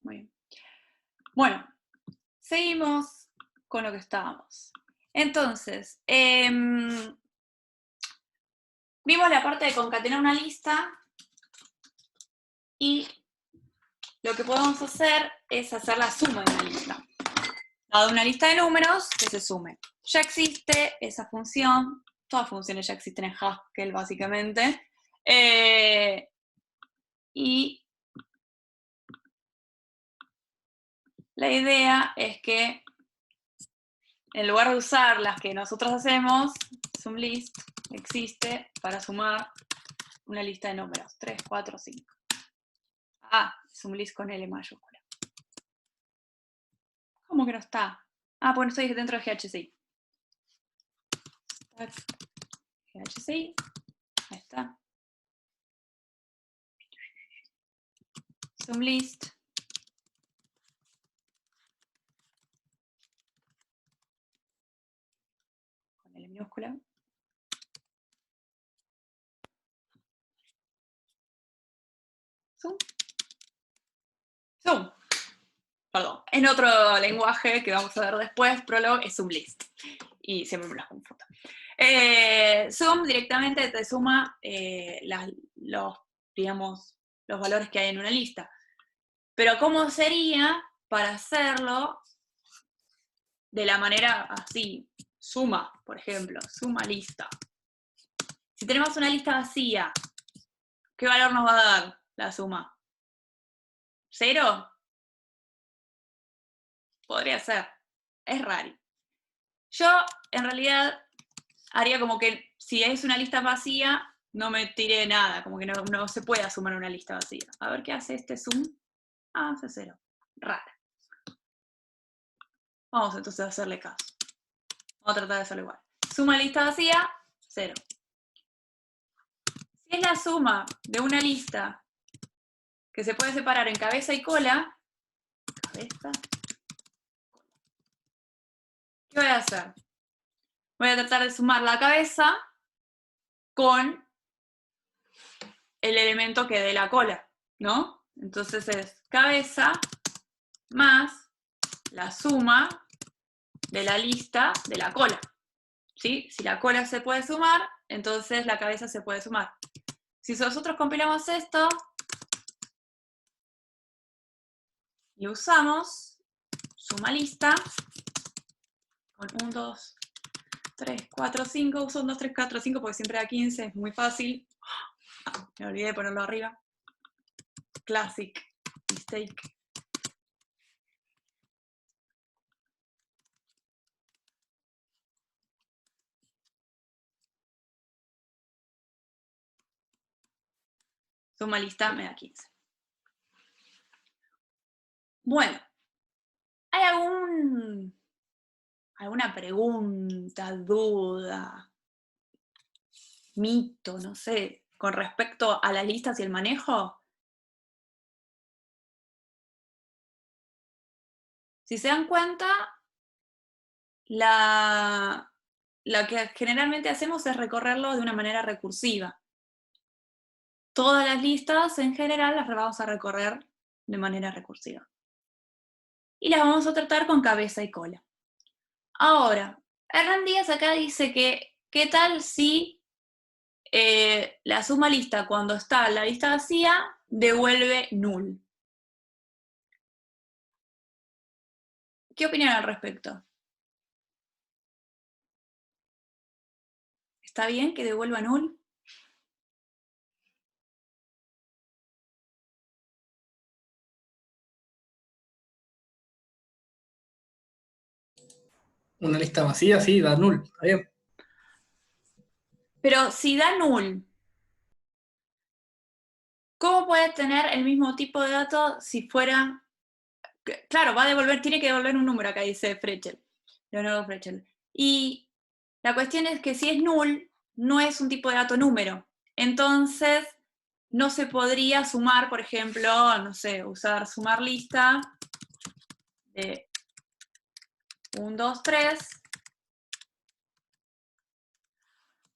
Muy bien. Bueno, seguimos con lo que estábamos. Entonces, vimos la parte de concatenar una lista y lo que podemos hacer es hacer la suma de una lista. Dado una lista de números, que se sume. Ya existe esa función, todas funciones ya existen en Haskell básicamente, y la idea es que en lugar de usar las que nosotros hacemos, SumList existe para sumar una lista de números, 3, 4, 5. Ah, SumList con L mayúscula. ¿Cómo que no está? Ah, pues no estoy dentro de GHCI. GHCI, ahí está. SumList. Con L minúscula. Zoom. Zoom. Perdón. En otro lenguaje que vamos a ver después, Prolog es SumList. Y siempre me las confundo. Zoom directamente te suma los valores que hay en una lista. Pero ¿cómo sería para hacerlo de la manera así? Suma, por ejemplo, suma lista. Si tenemos una lista vacía, ¿qué valor nos va a dar la suma? ¿0? Podría ser. Es raro. Yo, en realidad, haría como que si es una lista vacía, no me tire nada, como que no se puede sumar una lista vacía. A ver qué hace este zoom. Ah, hace 0. Rara. Vamos entonces a hacerle caso. Vamos a tratar de hacerlo igual. Suma lista vacía, 0. Si es la suma de una lista que se puede separar en cabeza y cola, cabeza, ¿qué voy a hacer? Voy a tratar de sumar la cabeza con el elemento que dé la cola, ¿no? Entonces es cabeza más la suma de la lista de la cola. ¿Sí? Si la cola se puede sumar, entonces la cabeza se puede sumar. Si nosotros compilamos esto y usamos suma lista con 1, 2, 3, 4, 5, uso 1, 2, 3, 4, 5 porque siempre da 15, es muy fácil. Me olvidé de ponerlo arriba. Classic mistake. Suma lista me da 15. Bueno, ¿hay alguna pregunta, duda, mito, no sé, con respecto a las listas y el manejo? Si se dan cuenta, lo que generalmente hacemos es recorrerlo de una manera recursiva. Todas las listas en general las vamos a recorrer de manera recursiva. Y las vamos a tratar con cabeza y cola. Ahora, Hernán Díaz acá dice que, ¿qué tal si la suma lista cuando está la lista vacía devuelve null? ¿Qué opinan al respecto? ¿Está bien que devuelva null? Una lista vacía, sí, da null, está bien. Pero si da null, ¿cómo puede tener el mismo tipo de dato si fuera... Claro, va a devolver, tiene que devolver un número, acá dice Frechel, Leonardo Frechel. Y la cuestión es que si es null, no es un tipo de dato número. Entonces, no se podría sumar, por ejemplo, no sé, usar sumar lista de 1, 2, 3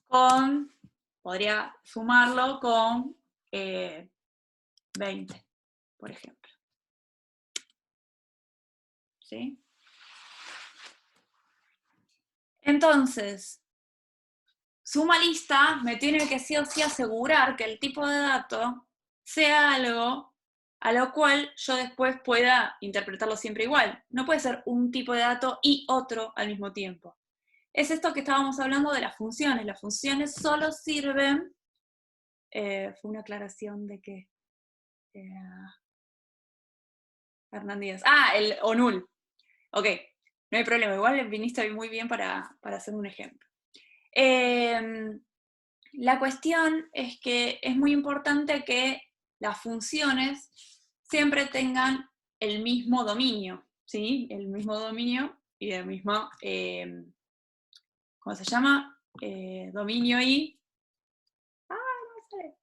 con, podría sumarlo con 20, por ejemplo. ¿sí? Entonces, suma lista me tiene que sí o sí asegurar que el tipo de dato sea algo a lo cual yo después pueda interpretarlo siempre igual. No puede ser un tipo de dato y otro al mismo tiempo. Es esto que estábamos hablando de las funciones. Las funciones solo sirven... fue una aclaración de que... Hernán Díaz. Ah, el o null. Ok, no hay problema. Igual viniste muy bien para hacer un ejemplo. La cuestión es que es muy importante que las funciones siempre tengan el mismo dominio, ¿sí? El mismo dominio y el mismo, ¿cómo se llama? Dominio y... Ah, no sé.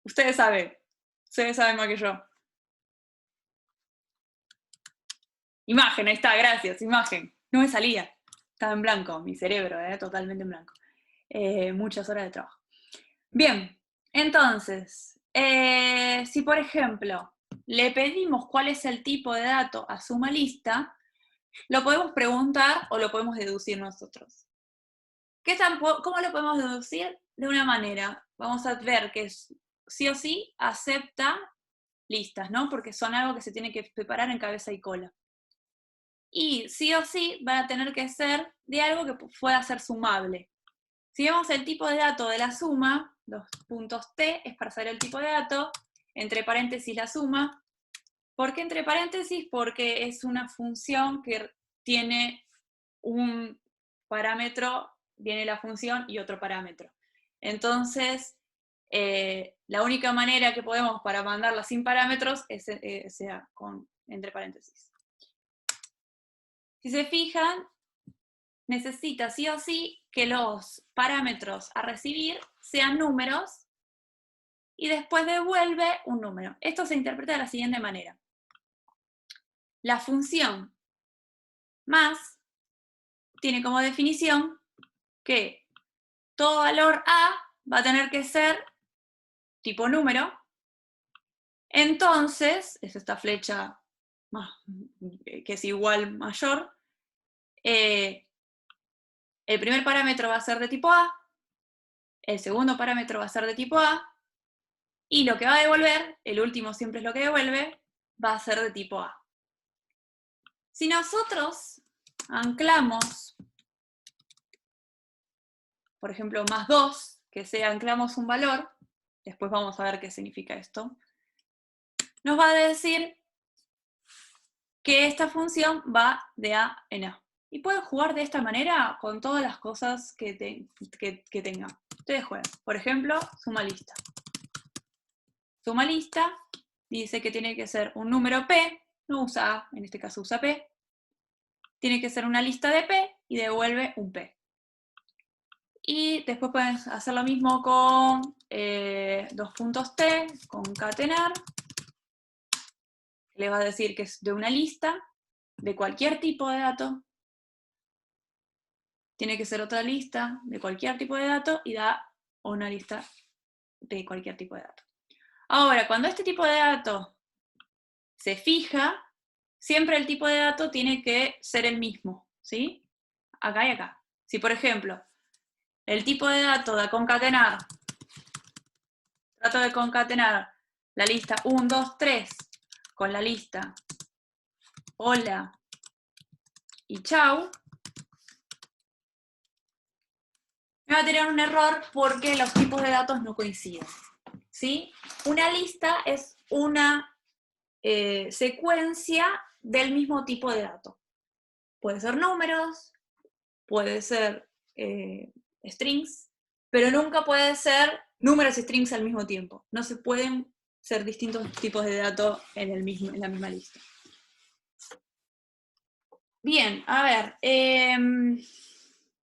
Ustedes saben más que yo. Imagen, ahí está, gracias, imagen. No me salía. Estaba en blanco, mi cerebro, totalmente en blanco. Muchas horas de trabajo. Bien, entonces, si por ejemplo le pedimos cuál es el tipo de dato a suma lista, lo podemos preguntar o lo podemos deducir nosotros. ¿Cómo lo podemos deducir? De una manera. Vamos a ver que sí o sí acepta listas, ¿no? Porque son algo que se tiene que preparar en cabeza y cola. Y sí o sí van a tener que ser de algo que pueda ser sumable. Si vemos el tipo de dato de la suma, los puntos T es para saber el tipo de dato, entre paréntesis la suma. ¿Por qué entre paréntesis? Porque es una función que tiene un parámetro, viene la función y otro parámetro. Entonces, la única manera que podemos para mandarla sin parámetros sea con entre paréntesis. Si se fijan, necesita sí o sí que los parámetros a recibir sean números y después devuelve un número. Esto se interpreta de la siguiente manera. La función más tiene como definición que todo valor a va a tener que ser tipo número. Entonces, es esta flecha que es igual mayor, el primer parámetro va a ser de tipo A, el segundo parámetro va a ser de tipo A, y lo que va a devolver, el último siempre es lo que devuelve, va a ser de tipo A. Si nosotros anclamos, por ejemplo, más 2, que sea anclamos un valor, después vamos a ver qué significa esto, nos va a decir que esta función va de A en A. Y pueden jugar de esta manera con todas las cosas que tengan. Ustedes juegan. Por ejemplo, suma lista. Suma lista dice que tiene que ser un número P, no usa A, en este caso usa P. Tiene que ser una lista de P y devuelve un P. Y después pueden hacer lo mismo con dos puntos T, concatenar. Le va a decir que es de una lista, de cualquier tipo de dato. Tiene que ser otra lista de cualquier tipo de dato y da una lista de cualquier tipo de dato. Ahora, cuando este tipo de dato se fija, siempre el tipo de dato tiene que ser el mismo, ¿sí? Acá y acá. Si, por ejemplo, el tipo de dato de concatenar, trato de concatenar la lista 1, 2, 3 con la lista hola y chau, me va a tener un error porque los tipos de datos no coinciden, ¿sí? Una lista es una secuencia del mismo tipo de dato. Puede ser números, puede ser strings, pero nunca puede ser números y strings al mismo tiempo. No se pueden ser distintos tipos de datos en la misma lista. Bien, a ver.